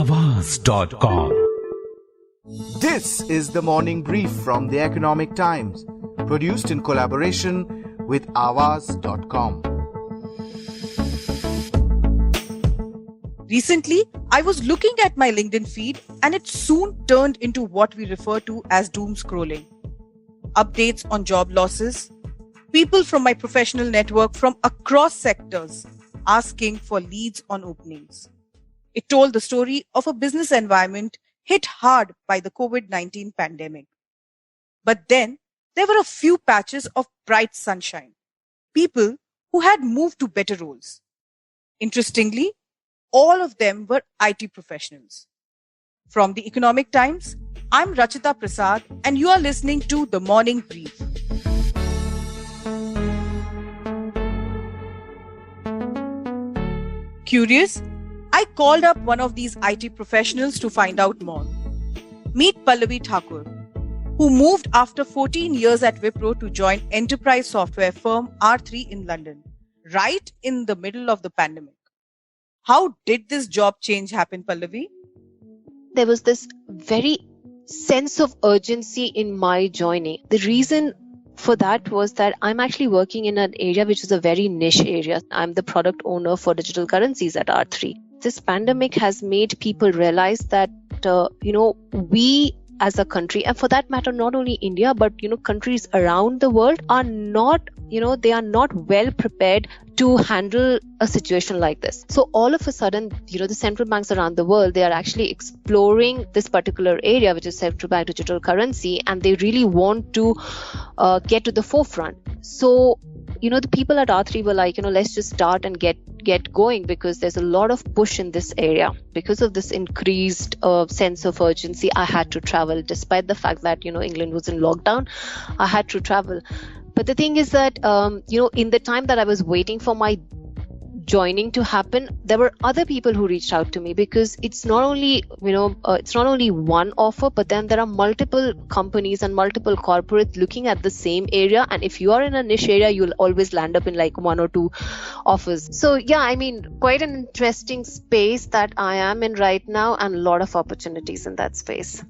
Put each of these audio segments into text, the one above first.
Aawaz.com. This is the morning brief from the Economic Times, produced in collaboration with Aawaz.com. Recently, I was looking at my LinkedIn feed and it soon turned into what we refer to as doom scrolling. Updates on job losses, people from my professional network from across sectors asking for leads on openings. It told the story of a business environment hit hard by the COVID-19 pandemic. But then there were a few patches of bright sunshine, people who had moved to better roles. Interestingly, all of them were IT professionals. From the Economic Times, I'm Rachita Prasad and you are listening to The Morning Brief. Curious? I called up one of these IT professionals to find out more. Meet Pallavi Thakur, who moved after 14 years at Wipro to join enterprise software firm R3 in London, right in the middle of the pandemic. How did this job change happen, Pallavi? There was this very sense of urgency in my joining. The reason for that was that I'm actually working in an area which is a very niche area. I'm the product owner for digital currencies at R3. This pandemic has made people realize that, we as a country, and for that matter, not only India, but, countries around the world are not, they are not well prepared to handle a situation like this. So all of a sudden, the central banks around the world, they are actually exploring this particular area, which is central bank digital currency, and they really want to get to the forefront. So, the people at R3 were like, let's just start and get going, because there's a lot of push in this area. Because of this increased sense of urgency, I had to travel. Despite the fact that, England was in lockdown, I had to travel. But the thing is that, in the time that I was waiting for my joining to happen, there were other people who reached out to me, because it's not only, it's not only one offer, but then there are multiple companies and multiple corporates looking at the same area. And if you are in a niche area, you'll always land up in like one or two offers. So yeah, quite an interesting space that I am in right now, and a lot of opportunities in that space.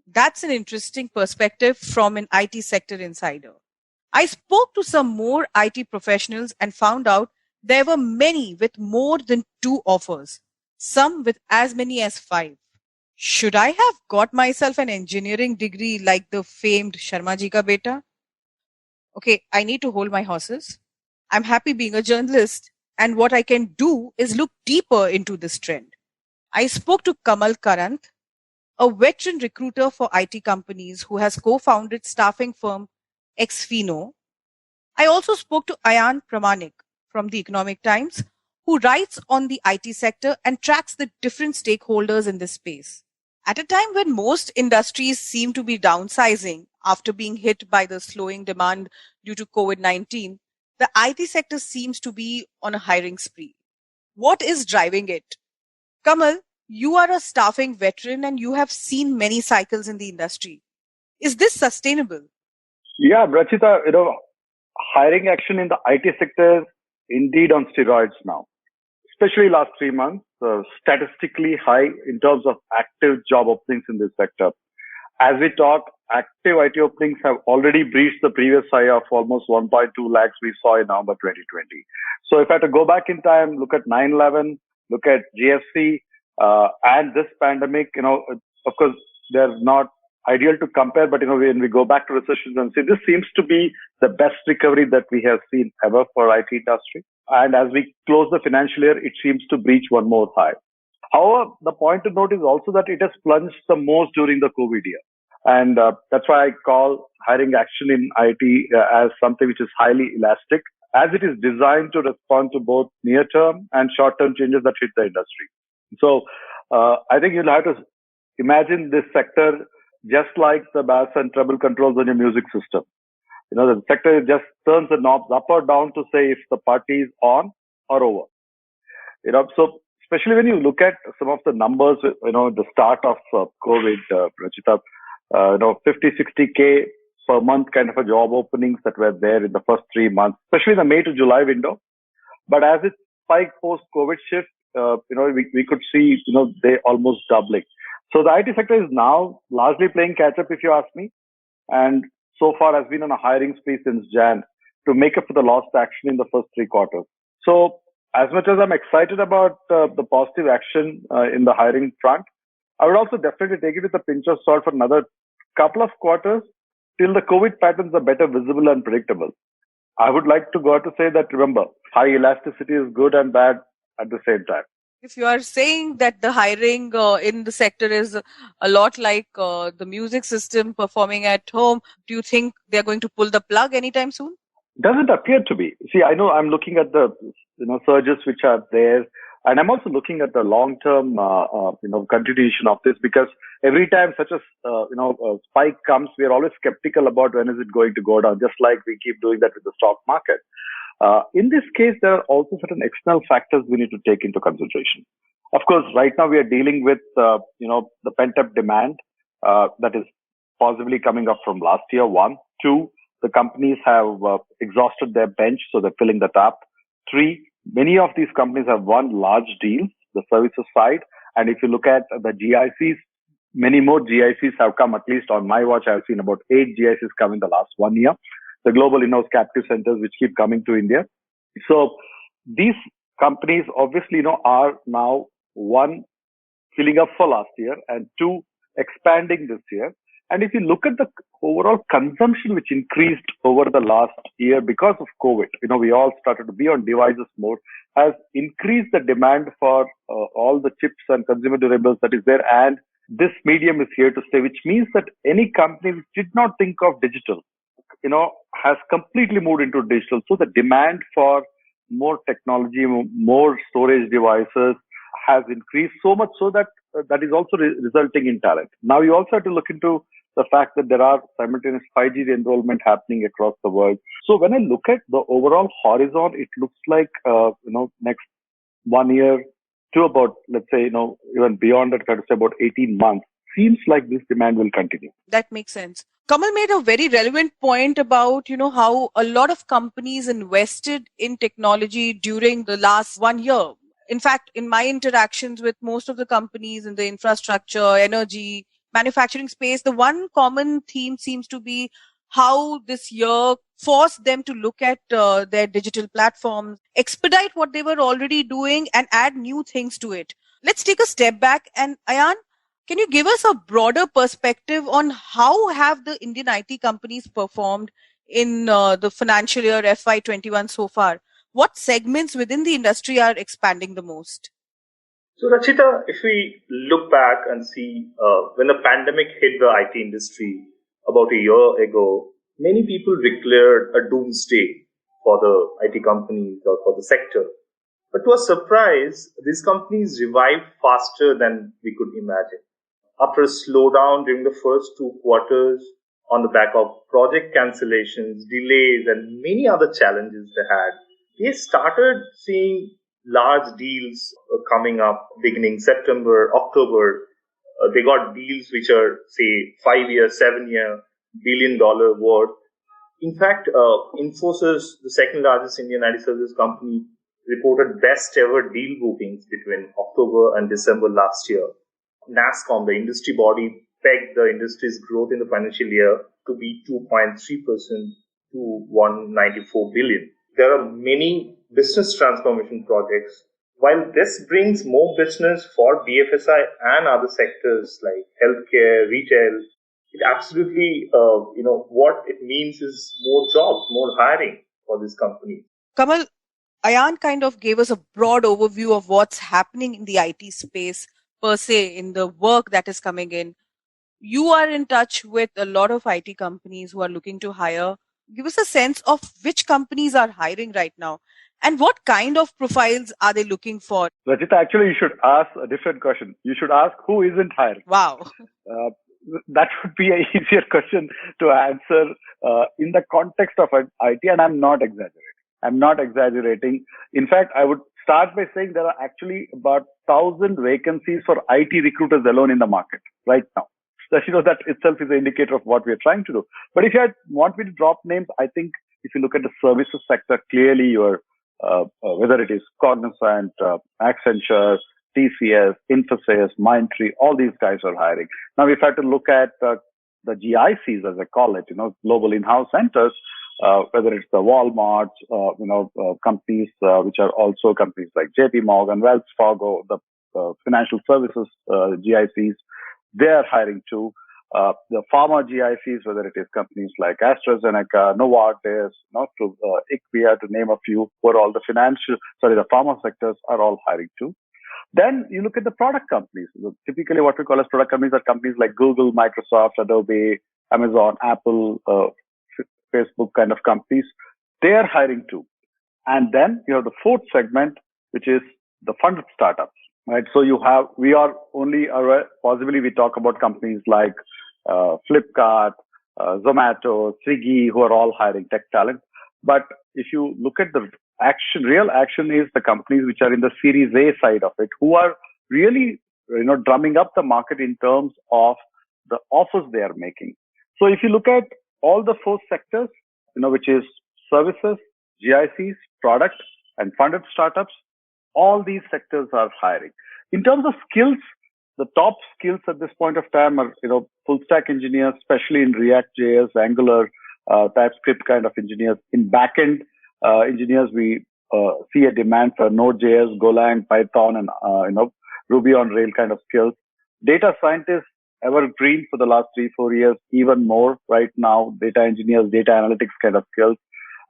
That's an interesting perspective from an IT sector insider. I spoke to some more IT professionals and found out there were many with more than 2 offers, some with as many as 5. Should I have got myself an engineering degree like the famed Sharma ji ka beta? Okay, I need to hold my horses. I'm happy being a journalist, and what I can do is look deeper into this trend. I spoke to Kamal Karanth, a veteran recruiter for IT companies who has co-founded staffing firm Xpheno. I also spoke to Ayan Pramanik from the Economic Times, who writes on the IT sector and tracks the different stakeholders in this space. At a time when most industries seem to be downsizing after being hit by the slowing demand due to COVID-19, the IT sector seems to be on a hiring spree. What is driving it? Kamal, you are a staffing veteran and you have seen many cycles in the industry. Is this sustainable? Yeah, Rachita, hiring action in the IT sector is indeed on steroids now, especially last 3 months, statistically high in terms of active job openings in this sector. As we talk, active IT openings have already breached the previous high of almost 1.2 lakhs we saw in November 2020. So if I had to go back in time, look at 9/11, look at GFC, and this pandemic, of course, they're not ideal to compare, but when we go back to recessions and see, this seems to be the best recovery that we have seen ever for IT industry. And as we close the financial year, it seems to breach one more high. However, the point to note is also that it has plunged the most during the COVID year. And that's why I call hiring action in IT as something which is highly elastic, as it is designed to respond to both near-term and short-term changes that hit the industry. So I think you'll have to imagine this sector just like the bass and treble controls on your music system. The sector just turns the knobs up or down to say if the party is on or over. So especially when you look at some of the numbers, the start of COVID, Rachita, 50, 60K per month kind of a job openings that were there in the first 3 months, especially the May to July window. But as it spike post-COVID shift, we could see, they almost doubling. So the IT sector is now largely playing catch up, if you ask me, and so far has been on a hiring spree since Jan to make up for the lost action in the first three quarters. So as much as I'm excited about the positive action in the hiring front, I would also definitely take it with a pinch of salt for another couple of quarters till the COVID patterns are better visible and predictable. I would like to go out to say that, remember, high elasticity is good and bad at the same time. If you are saying that the hiring in the sector is a lot like the music system performing at home, do you think they're going to pull the plug anytime soon? Doesn't appear to be. See, I know I'm looking at the surges which are there, and I'm also looking at the long-term continuation of this, because every time such a spike comes, we are always skeptical about when is it going to go down. Just like we keep doing that with the stock market. In this case, there are also certain external factors we need to take into consideration. Of course, right now we are dealing with the pent-up demand that is possibly coming up from last year. One, two. The companies have exhausted their bench, so they're filling that up. Three, many of these companies have won large deals, the services side. And if you look at the GICs, many more GICs have come. At least on my watch, I've seen about 8 GICs come in the last 1 year. The global in-house captive centers which keep coming to India. So these companies obviously, are now, one, filling up for last year, and two, expanding this year. And if you look at the overall consumption which increased over the last year because of COVID, we all started to be on devices more, has increased the demand for all the chips and consumer durables that is there. And this medium is here to stay, which means that any company which did not think of digital, has completely moved into digital. So the demand for more technology, more storage devices has increased so much so that that is also resulting in talent. Now you also have to look into the fact that there are simultaneous 5G enrollment happening across the world. So when I look at the overall horizon, it looks like, next 1 year to about, let's say, even beyond that, kind of say about 18 months, seems like this demand will continue. That makes sense. Kamal made a very relevant point about, how a lot of companies invested in technology during the last 1 year. In fact, in my interactions with most of the companies in the infrastructure, energy, manufacturing space, the one common theme seems to be how this year forced them to look at their digital platforms, expedite what they were already doing, and add new things to it. Let's take a step back. And Ayan, can you give us a broader perspective on how have the Indian IT companies performed in the financial year FY21 so far? What segments within the industry are expanding the most? So, Rachita, if we look back and see when the pandemic hit the IT industry about a year ago, many people declared a doomsday for the IT companies or for the sector. But to our surprise, these companies revived faster than we could imagine. After a slowdown during the first 2 quarters on the back of project cancellations, delays, and many other challenges they started seeing large deals coming up beginning September, October. They got deals which are, say, 5-year, 7-year, billion-dollar worth. In fact, Infosys, the second largest Indian IT services company, reported best ever deal bookings between October and December last year. NASSCOM, the industry body, pegged the industry's growth in the financial year to be 2.3% to 194 billion. There are many business transformation projects. While this brings more business for BFSI and other sectors like healthcare, retail, it absolutely, what it means is more jobs, more hiring for this company. Kamal, Ayan kind of gave us a broad overview of what's happening in the IT space per se, in the work that is coming in. You are in touch with a lot of IT companies who are looking to hire. Give us a sense of which companies are hiring right now and what kind of profiles are they looking for? Rajita, actually, you should ask a different question. You should ask who isn't hiring. Wow. That would be an easier question to answer in the context of IT, and I'm not exaggerating. In fact, I would start by saying there are actually about 1,000 vacancies for IT recruiters alone in the market right now. So, that itself is an indicator of what we are trying to do. But if you want me to drop names, I think if you look at the services sector, clearly your whether it is Cognizant, Accenture, TCS, Infosys, Mindtree, all these guys are hiring. Now, if I had to look at the GICs, as I call it, global in-house centers, whether it's the Walmart, companies which are also companies like JP Morgan, Wells Fargo, the financial services GICs, they are hiring too. The pharma GICs, whether it is companies like AstraZeneca, Novartis, IQVIA, to name a few, who are all the the pharma sectors are all hiring too. Then you look at the product companies. Typically, what we call as product companies are companies like Google, Microsoft, Adobe, Amazon, Apple, Facebook kind of companies. They are hiring too. And then you have the fourth segment, which is the funded startups, right? So we are only aware, possibly we talk about companies like Flipkart, Zomato, Swiggy, who are all hiring tech talent. But if you look at the real action is the companies which are in the Series A side of it, who are really, drumming up the market in terms of the offers they are making. So if you look at all the four sectors, which is services, GICs, product, and funded startups, all these sectors are hiring. In terms of skills, the top skills at this point of time are, full stack engineers, especially in React JS, Angular, TypeScript kind of engineers. In backend engineers, we see a demand for Node.js, Golang, Python, and Ruby on Rails kind of skills. Data scientists, evergreen for the last 3-4 years, even more right now. Data engineers, data analytics kind of skills,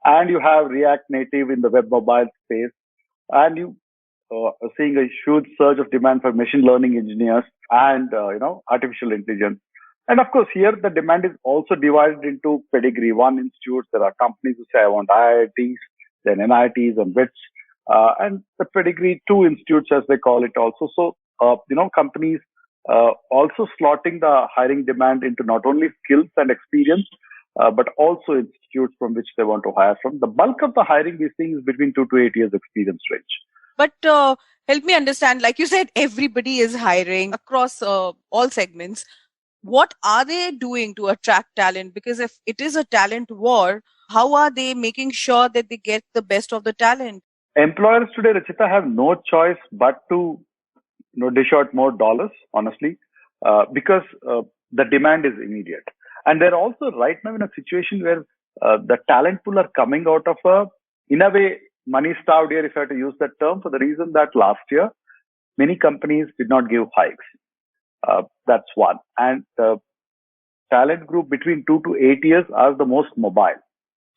and you have React Native in the web mobile space, and you are seeing a huge surge of demand for machine learning engineers and artificial intelligence. And of course, here the demand is also divided into pedigree one institutes. There are companies who say, I want IITs, then NITs and WITs, and the pedigree two institutes, as they call it also. So, companies also slotting the hiring demand into not only skills and experience, but also institutes from which they want to hire from. The bulk of the hiring we're seeing is between 2 to 8 years experience range. But help me understand, like you said, everybody is hiring across all segments. What are they doing to attract talent? Because if it is a talent war, how are they making sure that they get the best of the talent? Employers today, Rachita, have no choice but to dish out more dollars, honestly, because the demand is immediate. And they're also right now in a situation where the talent pool are coming out of in a way, money-starved year, if I have to use that term, for the reason that last year, many companies did not give hikes. That's one. And the talent group between 2 to 8 years are the most mobile.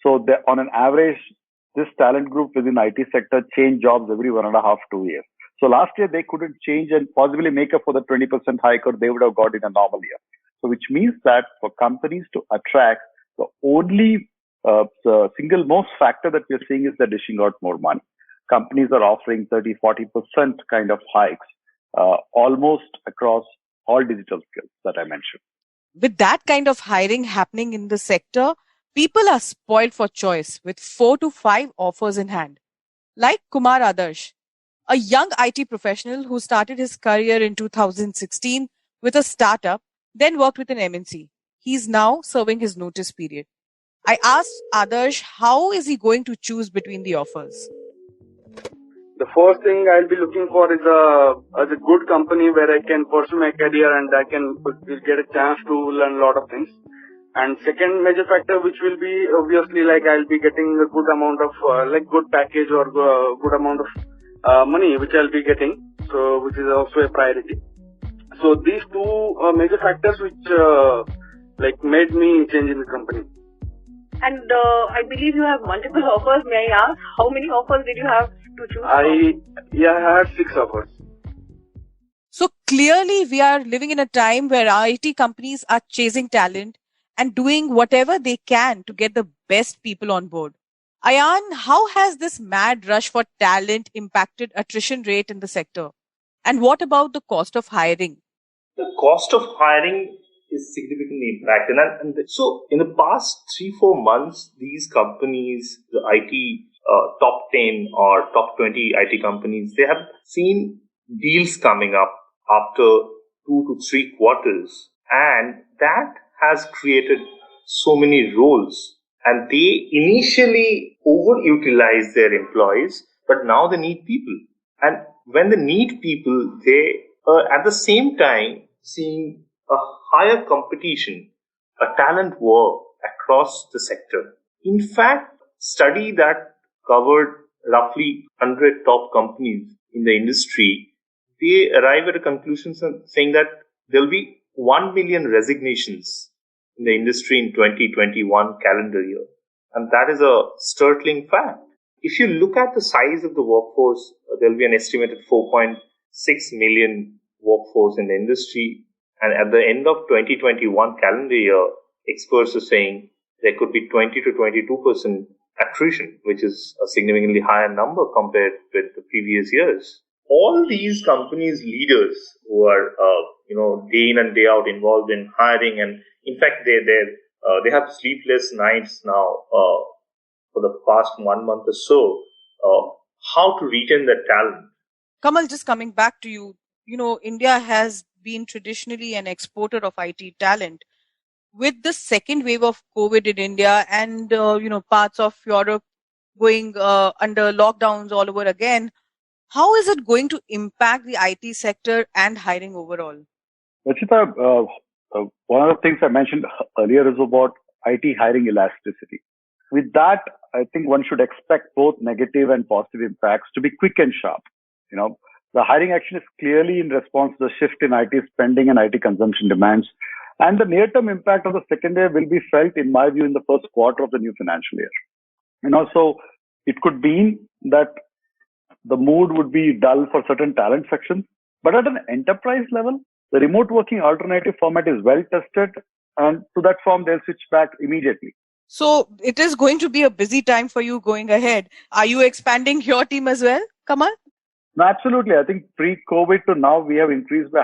So on an average, this talent group within IT sector change jobs every 1.5 to 2 years. So last year they couldn't change and possibly make up for the 20% hike or they would have got in a normal year. So which means that for companies to attract, the only the single most factor that we're seeing is they're dishing out more money. Companies are offering 30-40% kind of hikes almost across all digital skills that I mentioned. With that kind of hiring happening in the sector, people are spoiled for choice with 4 to 5 offers in hand. Like Kumar Adarsh, a young IT professional who started his career in 2016 with a startup, then worked with an MNC. He's now serving his notice period. I asked Adarsh how is he going to choose between the offers. The first thing I'll be looking for is a good company where I can pursue my career and I can get a chance to learn a lot of things. And second major factor, which will be obviously like I'll be getting a good amount of good package or good amount of money which I'll be getting. So which is also a priority. So these two major factors which made me change in the company. And I believe you have multiple offers. May I ask how many offers did you have to choose from? I had 6 offers. So clearly we are living in a time where IT companies are chasing talent and doing whatever they can to get the best people on board. Ayan, how has this mad rush for talent impacted attrition rate in the sector? And what about the cost of hiring? The cost of hiring is significantly impacted. And so in the past 3-4 months, these companies, the IT top 10 or top 20 IT companies, they have seen deals coming up after 2 to 3 quarters. And that has created so many roles. And they initially overutilize their employees, but now they need people. And when they need people, they are at the same time seeing a higher competition, a talent war across the sector. In fact, study that covered roughly 100 top companies in the industry, they arrive at a conclusion saying that there'll be 1 million resignations in the industry in 2021 calendar year. And that is a startling fact. If you look at the size of the workforce, there'll be an estimated 4.6 million workforce in the industry. And at the end of 2021 calendar year, experts are saying there could be 20 to 22% attrition, which is a significantly higher number compared with the previous years. All these companies' leaders who are, day in and day out involved in hiring, and in fact, they have sleepless nights now for the past 1 month or so. How to retain that talent? Kamal, just coming back to you, India has been traditionally an exporter of IT talent. With the second wave of COVID in India and, parts of Europe going under lockdowns all over again, how is it going to impact the IT sector and hiring overall? Rachita, one of the things I mentioned earlier is about IT hiring elasticity. With that, I think one should expect both negative and positive impacts to be quick and sharp. The hiring action is clearly in response to the shift in IT spending and IT consumption demands. And the near-term impact of the second wave will be felt, in my view, in the first quarter of the new financial year. So it could mean that the mood would be dull for certain talent sections. But at an enterprise level, the remote working alternative format is well tested, and to that form, they'll switch back immediately. So it is going to be a busy time for you going ahead. Are you expanding your team as well, Kamal? No, absolutely. I think pre-COVID to now, we have increased by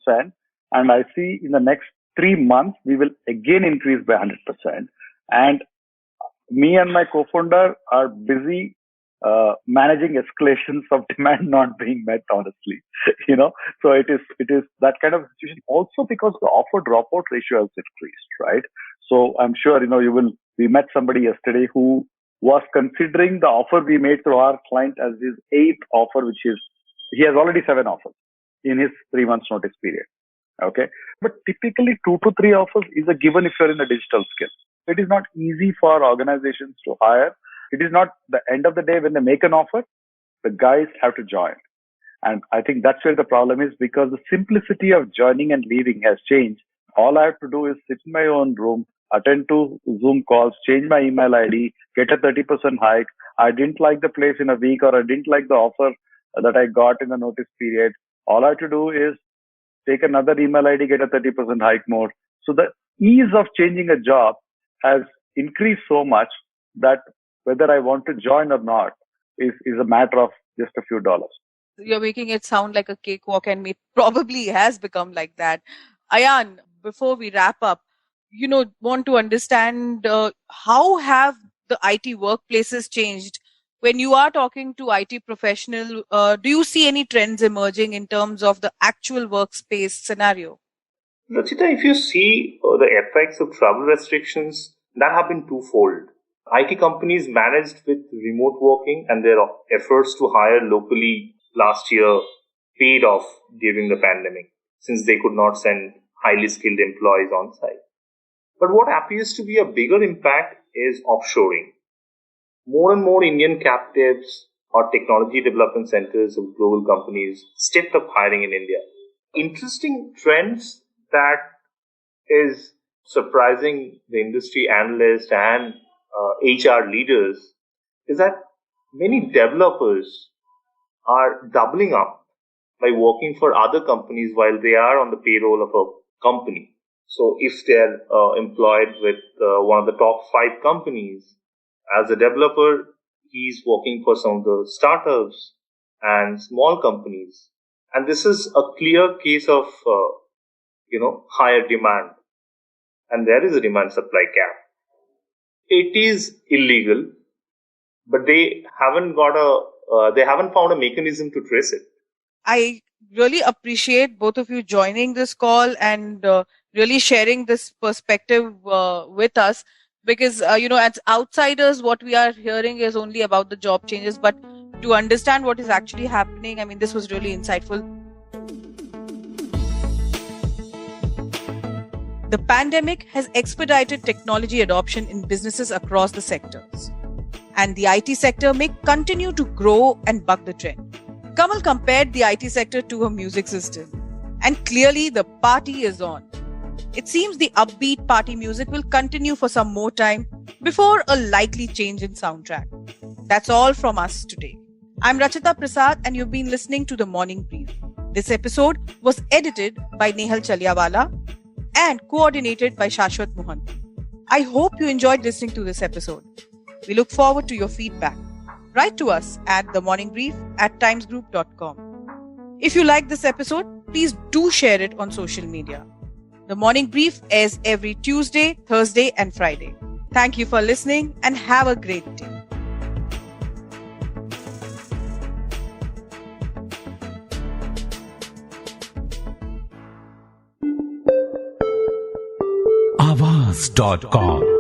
100%. And I see in the next 3 months, we will again increase by 100%. And me and my co-founder are busy managing escalations of demand not being met, honestly. So it is that kind of situation. Also because the offer dropout ratio has increased, right? So I'm sure, we met somebody yesterday who was considering the offer we made to our client as his 8th offer, he has already 7 offers in his 3 months notice period. Okay. But typically 2 to 3 offers is a given if you're in the digital skill. It is not easy for organizations to hire. It is not the end of the day when they make an offer, the guys have to join. And I think that's where the problem is, because the simplicity of joining and leaving has changed. All I have to do is sit in my own room, attend to Zoom calls, change my email ID, get a 30% hike. I didn't like the place in a week, or I didn't like the offer that I got in the notice period. All I have to do is take another email ID, get a 30% hike more. So the ease of changing a job has increased so much that whether I want to join or not is a matter of just a few dollars. You're making it sound like a cakewalk, and it probably has become like that. Ayan, before we wrap up, want to understand how have the IT workplaces changed? When you are talking to IT professional, do you see any trends emerging in terms of the actual workspace scenario? Rachita, if you see the effects of travel restrictions, that have been twofold. IT companies managed with remote working, and their efforts to hire locally last year paid off during the pandemic, since they could not send highly skilled employees on site. But what appears to be a bigger impact is offshoring. More and more Indian captives or technology development centers of global companies stepped up hiring in India. Interesting trends that is surprising the industry analysts and HR leaders is that many developers are doubling up by working for other companies while they are on the payroll of a company. So if they're employed with one of the top 5 companies as a developer, he's working for some of the startups and small companies. And this is a clear case of, higher demand. And there is a demand supply gap. It is illegal, but they haven't found a mechanism to trace it. I really appreciate both of you joining this call and really sharing this perspective with us, Because, as outsiders, what we are hearing is only about the job changes. But to understand what is actually happening, I mean, this was really insightful. The pandemic has expedited technology adoption in businesses across the sectors. And the IT sector may continue to grow and buck the trend. Kamal compared the IT sector to a music system. And clearly the party is on. It seems the upbeat party music will continue for some more time before a likely change in soundtrack. That's all from us today. I'm Rachita Prasad and you've been listening to The Morning Brief. This episode was edited by Nehal Chaliawala and coordinated by Shashwat Mohanty. I hope you enjoyed listening to this episode. We look forward to your feedback. Write to us at themorningbrief@timesgroup.com. If you like this episode, please do share it on social media. The Morning Brief airs every Tuesday, Thursday and Friday. Thank you for listening and have a great day. Avaz.com